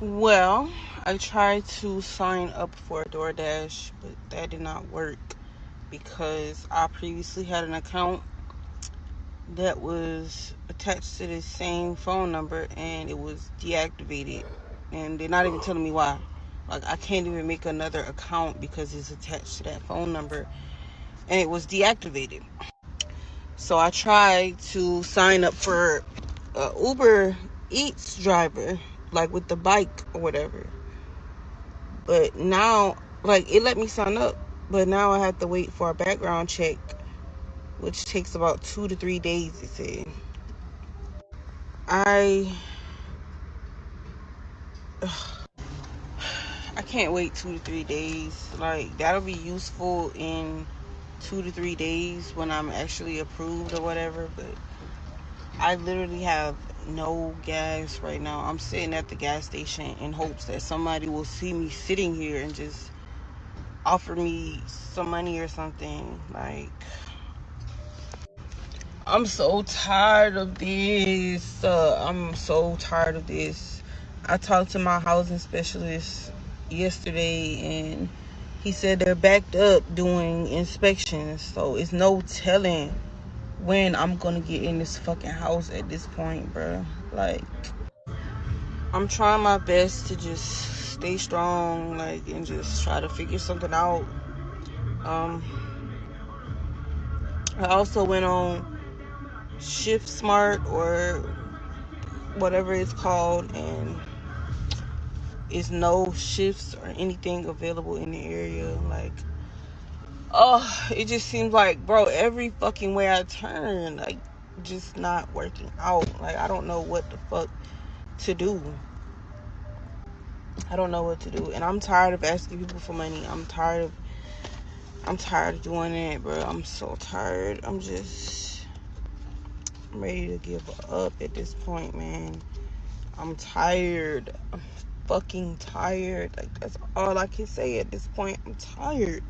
Well, I tried to sign up for DoorDash, but that did not work because I previously had an account that was attached to the same phone number and it was deactivated. And they're not even telling me why. Like, I can't even make another account because it's attached to that phone number and it was deactivated. So I tried to sign up for a Uber Eats driver, like with the bike or whatever. But now, like, it let me sign up, but now I have to wait for a background check, which takes about 2 to 3 days, they say. I I can't wait 2 to 3 days. Like, that'll be useful in 2 to 3 days when I'm actually approved or whatever. But I literally have no gas right now. I'm sitting at the gas station in hopes that somebody will see me sitting here and just offer me some money or something. Like, I'm so tired of this. I'm so tired of this. I talked to my housing specialist yesterday and he said they're backed up doing inspections. So it's no telling when I'm gonna get in this fucking house at this point, bro. Like, I'm trying my best to just stay strong, like, and just try to figure something out. Um, I also went on Shift Smart or whatever it's called, and is no shifts or anything available in the area. Like, oh, it just seems like, bro, every fucking way I turn, like, just not working out. Like, I don't know what the fuck to do. I don't know what to do, and I'm tired of asking people for money. I'm tired of doing it, bro. I'm so tired. I'm ready to give up at this point, man. I'm tired. I'm fucking tired. Like, that's all I can say at this point. I'm tired.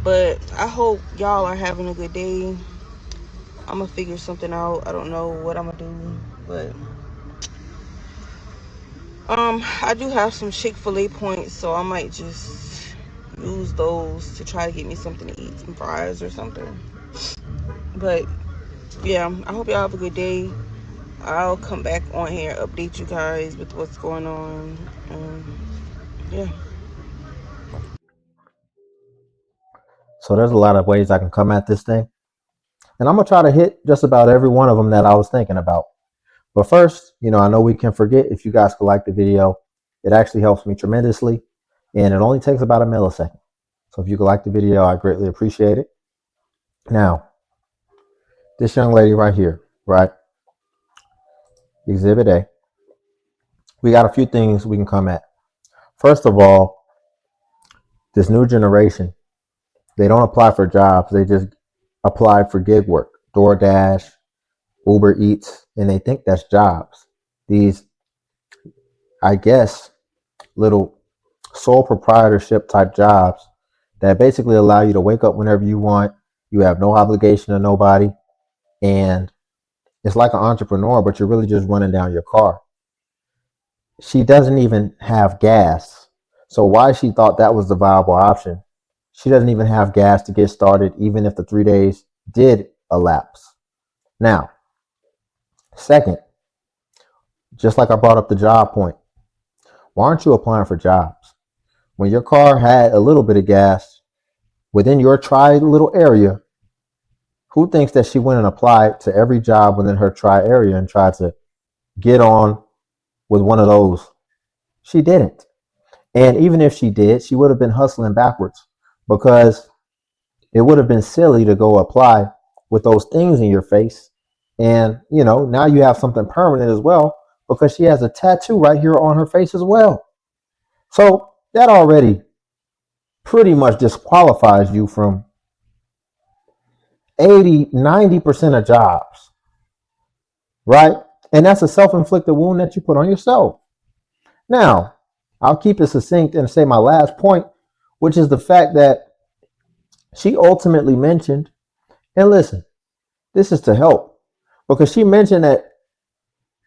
But I hope y'all are having a good day. I'm gonna figure something out. I don't know what I'm gonna do, but I do have some Chick-fil-A points, so I might just use those to try to get me something to eat, some fries or something. But yeah, I hope y'all have a good day. I'll come back on here, update you guys with what's going on. Yeah. So there's a lot of ways I can come at this thing. And I'm going to try to hit just about every one of them that I was thinking about. But first, I know we can forget if you guys could like the video. It actually helps me tremendously. And it only takes about a millisecond. So if you could like the video, I greatly appreciate it. Now, this young lady right here, right? Exhibit A. We got a few things we can come at. First of all, this new generation, they don't apply for jobs. They just apply for gig work, DoorDash, Uber Eats, and they think that's jobs. These, I guess, little sole proprietorship type jobs that basically allow you to wake up whenever you want. You have no obligation to nobody. And it's like an entrepreneur, but you're really just running down your car. She doesn't even have gas. So why she thought that was the viable option? She doesn't even have gas to get started, even if the 3 days did elapse. Now, second, just like I brought up the job point, why aren't you applying for jobs? When your car had a little bit of gas within your little area, who thinks that she went and applied to every job within her area and tried to get on with one of those? She didn't. And even if she did, she would have been hustling backwards, because it would have been silly to go apply with those things in your face. And, now you have something permanent as well, because she has a tattoo right here on her face as well. So that already pretty much disqualifies you from 80-90% of jobs, right? And that's a self-inflicted wound that you put on yourself. Now, I'll keep it succinct and say my last point, which is the fact that she ultimately mentioned, and listen, this is to help, because she mentioned that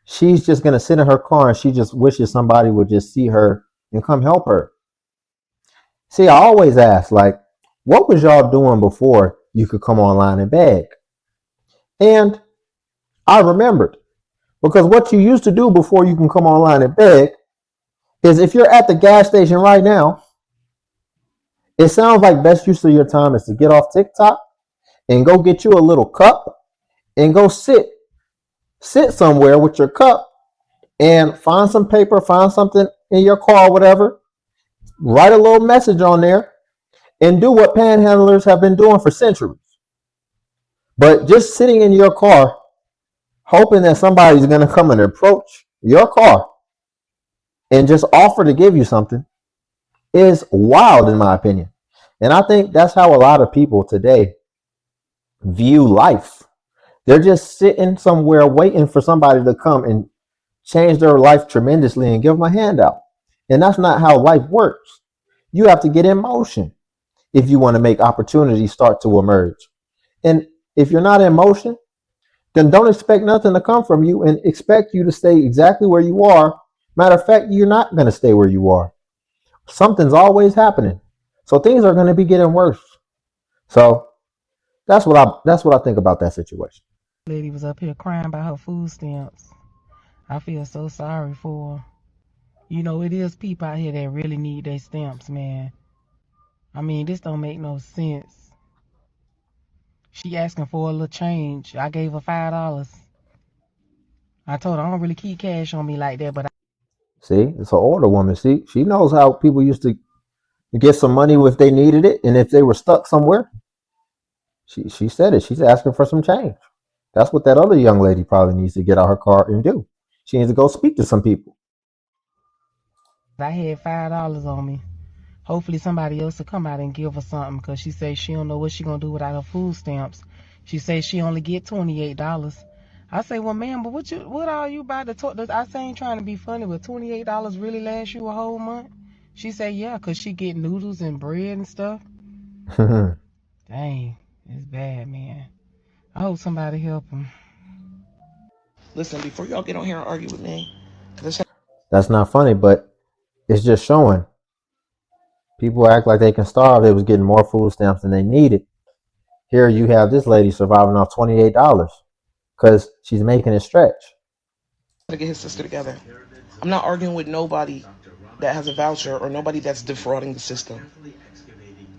She's just going to sit in her car and she just wishes somebody would just see her and come help her. See, I always ask, like, what was y'all doing before you could come online and beg? And I remembered, because what you used to do before you can come online and beg is, if you're at the gas station right now, it sounds like best use of your time is to get off TikTok and go get you a little cup and go sit somewhere with your cup and find some paper, find something in your car, whatever, write a little message on there, and do what panhandlers have been doing for centuries. But just sitting in your car, hoping that somebody's going to come and approach your car and just offer to give you something, is wild, in my opinion. And I think that's how a lot of people today view life. They're just sitting somewhere waiting for somebody to come and change their life tremendously and give them a handout. And that's not how life works. You have to get in motion if you want to make opportunities start to emerge. And if you're not in motion, then don't expect nothing to come from you and expect you to stay exactly where you are. Matter of fact, you're not going to stay where you are. Something's always happening. So things are going to be getting worse. So that's what I think about that situation. Lady was up here crying about her food stamps. I feel so sorry for her. You know, it is people out here that really need their stamps, man. I mean, this don't make no sense. She asking for a little change. I gave her $5. I told her I don't really keep cash on me like that, but See, it's an older woman. See, she knows how people used to get some money if they needed it, and if they were stuck somewhere. She said it. She's asking for some change. That's what that other young lady probably needs to get out her car and do. She needs to go speak to some people. I had $5 on me. Hopefully somebody else will come out and give her something, because she says she don't know what she gonna do without her food stamps. She says she only get $28. I say, well, ma'am, but what are you about to talk? I say, ain't trying to be funny, but $28 really lasts you a whole month? She said, yeah, because she get noodles and bread and stuff. Dang, it's bad, man. I hope somebody help him. Listen, before y'all get on here and argue with me, That's not funny, but it's just showing. People act like they can starve. They was getting more food stamps than they needed. Here you have this lady surviving off $28 because she's making it stretch. to get his sister together. I'm not arguing with nobody that has a voucher or nobody that's defrauding the system.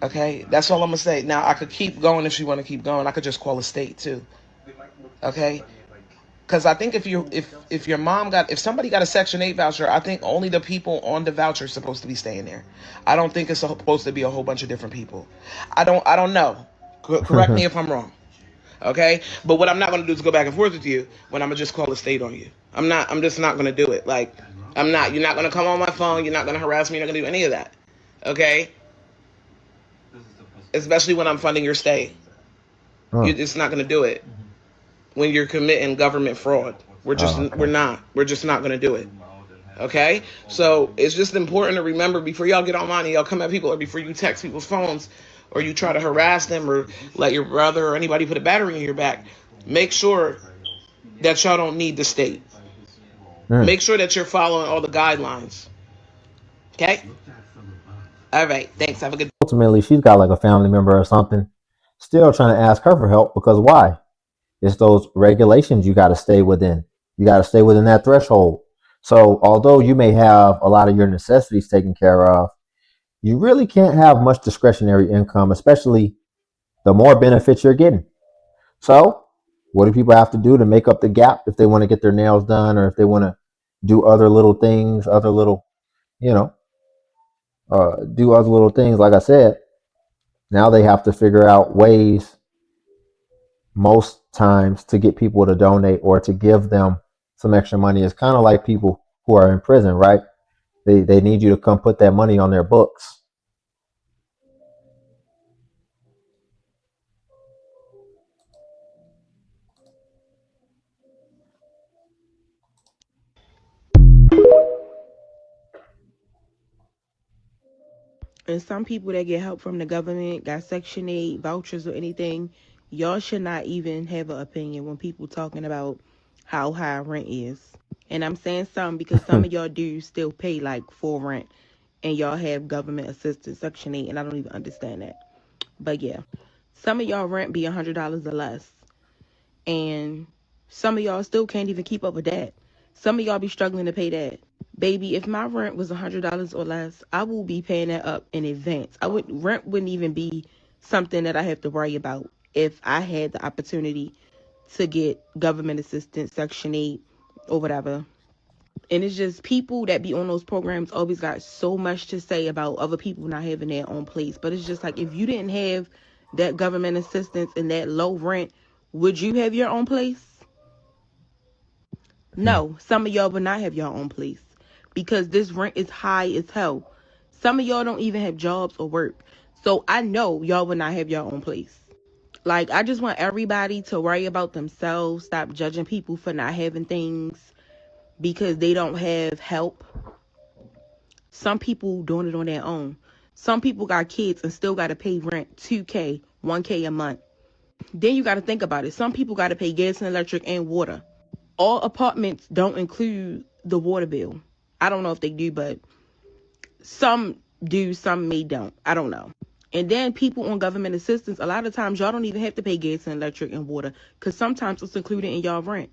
Okay, that's all I'm gonna say. Now I could keep going if you want to keep going. I could just call a state too. Okay, because I think if your mom got if somebody got a Section 8 voucher, I think only the people on the voucher are supposed to be staying there. I don't think it's supposed to be a whole bunch of different people. I don't know. Correct me if I'm wrong. Okay, but what I'm not gonna do is go back and forth with you when I'm gonna just call a state on you. I'm just not gonna do it. Like I'm not. You're not gonna come on my phone. You're not gonna harass me. You're not gonna do any of that. Okay, especially when I'm funding your stay. You're just not gonna do it when you're committing government fraud. Okay. We're just not gonna do it. Okay, so it's just important to remember before y'all get online and y'all come at people, or before you text people's phones, or you try to harass them, or let your brother or anybody put a battery in your back. Make sure that y'all don't need the state. Make sure that you're following all the guidelines. Okay. All right. Thanks. Have a good. Ultimately, she's got like a family member or something still trying to ask her for help, because why? It's those regulations you got to stay within. You got to stay within that threshold. So although you may have a lot of your necessities taken care of, you really can't have much discretionary income, especially the more benefits you're getting. So what do people have to do to make up the gap if they want to get their nails done, or if they want to do other little things, other little, you know, do other little things? Like I said, now they have to figure out ways most times to get people to donate or to give them some extra money. It's kind of like people who are in prison, right? They need you to come put that money on their books. And some people that get help from the government, got Section 8 vouchers or anything, y'all should not even have an opinion when people talking about how high rent is. And I'm saying some because some of y'all do still pay like full rent and y'all have government assistance, Section 8, and I don't even understand that. But yeah, some of y'all rent be $100 or less. And some of y'all still can't even keep up with that. Some of y'all be struggling to pay that. Baby, if my rent was $100 or less, I will be paying that up in advance. Rent wouldn't even be something that I have to worry about if I had the opportunity to get government assistance, Section 8, or whatever. And it's just people that be on those programs always got so much to say about other people not having their own place. But it's just like if you didn't have that government assistance and that low rent, would you have your own place? No, some of y'all would not have your own place because this rent is high as hell. Some of y'all don't even have jobs or work. So I know y'all would not have your own place. Like, I just want everybody to worry about themselves, stop judging people for not having things because they don't have help. Some people doing it on their own. Some people got kids and still got to pay rent, 2K, 1K a month. Then you got to think about it. Some people got to pay gas and electric and water. All apartments don't include the water bill. I don't know if they do, but some do, some may don't. I don't know. And then people on government assistance, a lot of times y'all don't even have to pay gas and electric and water because sometimes it's included in y'all rent.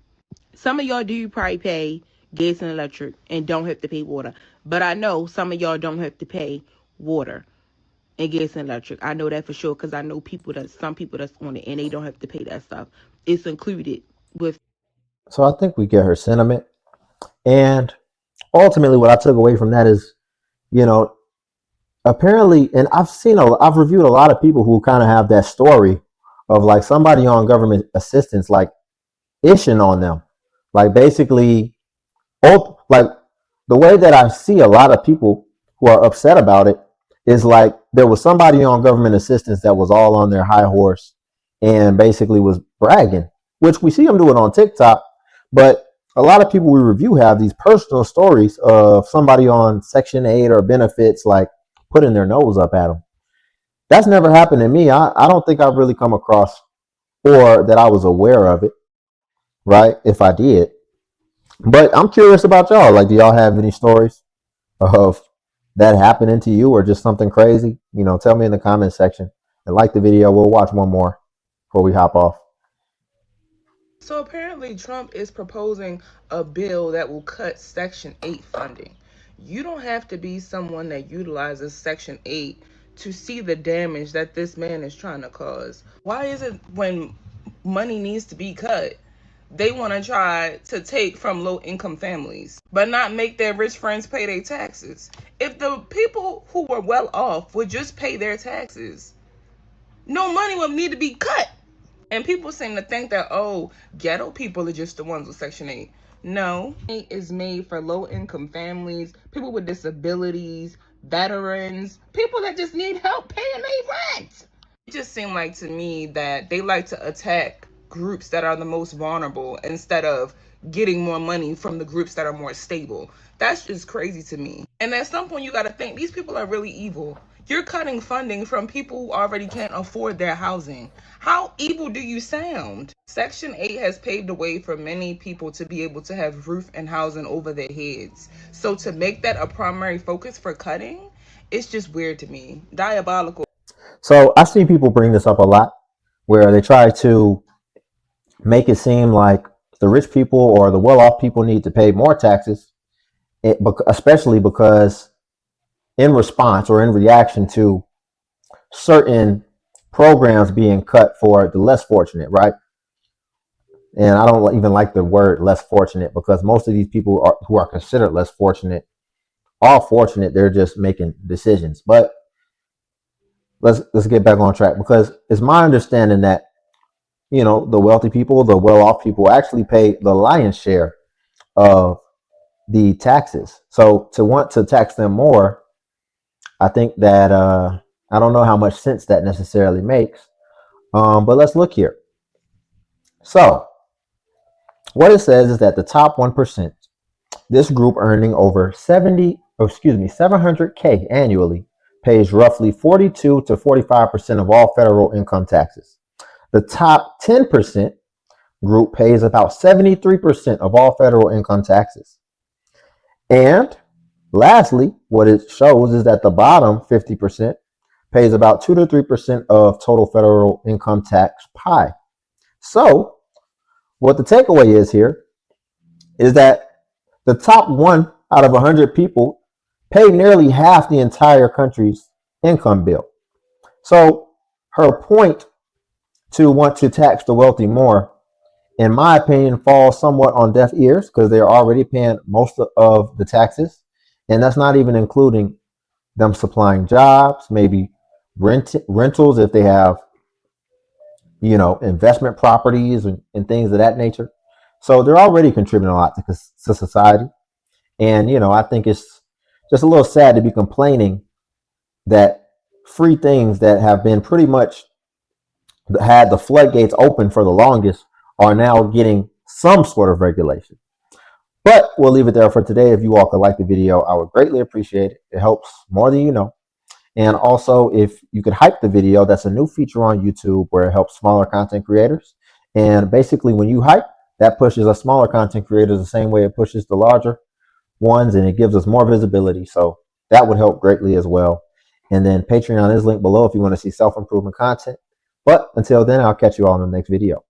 Some of y'all do probably pay gas and electric and don't have to pay water. But I know some of y'all don't have to pay water and gas and electric. I know that for sure because I know some people that's on it and they don't have to pay that stuff. It's included with. So I think we get her sentiment. And ultimately, what I took away from that is, you know, apparently, and I've reviewed a lot of people who kind of have that story of like somebody on government assistance, like ishing on them, like basically, like the way that I see a lot of people who are upset about it is like there was somebody on government assistance that was all on their high horse and basically was bragging, which we see them doing on TikTok, but a lot of people we review have these personal stories of somebody on Section 8 or benefits, like putting their nose up at them. That's never happened to me. I don't think I've really come across or that I was aware of it, right? If I did. But I'm curious about y'all. Like, do y'all have any stories of that happening to you or just something crazy? You know, tell me in the comment section. And like the video. We'll watch one more before we hop off. So apparently Trump is proposing a bill that will cut Section 8 funding. You don't have to be someone that utilizes Section 8 to see the damage that this man is trying to cause. Why is it when money needs to be cut, they want to try to take from low income families, but not make their rich friends pay their taxes? If the people who were well off would just pay their taxes, no money would need to be cut. And people seem to think that, oh, ghetto people are just the ones with Section 8. No, it is made for low income families, people with disabilities, veterans, people that just need help paying their rent. It just seemed like to me that they like to attack groups that are the most vulnerable instead of getting more money from the groups that are more stable. That's just crazy to me. And at some point, you got to think these people are really evil. You're cutting funding from people who already can't afford their housing. How evil do you sound? Section 8 has paved the way for many people to be able to have roof and housing over their heads. So to make that a primary focus for cutting, it's just weird to me. Diabolical. So I see people bring this up a lot where they try to make it seem like the rich people or the well-off people need to pay more taxes, especially because in response or in reaction to certain programs being cut for the less fortunate, right? And I don't even like the word less fortunate because most of these people who are considered less fortunate are fortunate. They're just making decisions. But let's get back on track because it's my understanding that, you know, the wealthy people, the well-off people actually pay the lion's share of the taxes. So to want to tax them more, I think that I don't know how much sense that necessarily makes. But let's look here. So what it says is that the top 1%, this group earning over 700K annually, pays roughly 42 to 45% of all federal income taxes. The top 10%, group pays about 73% of all federal income taxes. And lastly, what it shows is that the bottom 50% pays about 2 to 3% of total federal income tax pie. So, what the takeaway is here is that the top 1 out of 100 people pay nearly half the entire country's income bill. So, her point to want to tax the wealthy more, in my opinion, falls somewhat on deaf ears because they're already paying most of the taxes. And that's not even including them supplying jobs, maybe rentals if they have, investment properties and things of that nature. So they're already contributing a lot to society. And, I think it's just a little sad to be complaining that free things that have been pretty much had the floodgates open for the longest are now getting some sort of regulation. But we'll leave it there for today. If you all could like the video, I would greatly appreciate it. It helps more than you know. And also, if you could hype the video, that's a new feature on YouTube where it helps smaller content creators. And basically, when you hype, that pushes us smaller content creators the same way it pushes the larger ones, and it gives us more visibility. So that would help greatly as well. And then Patreon is linked below if you want to see self-improvement content. But until then, I'll catch you all in the next video.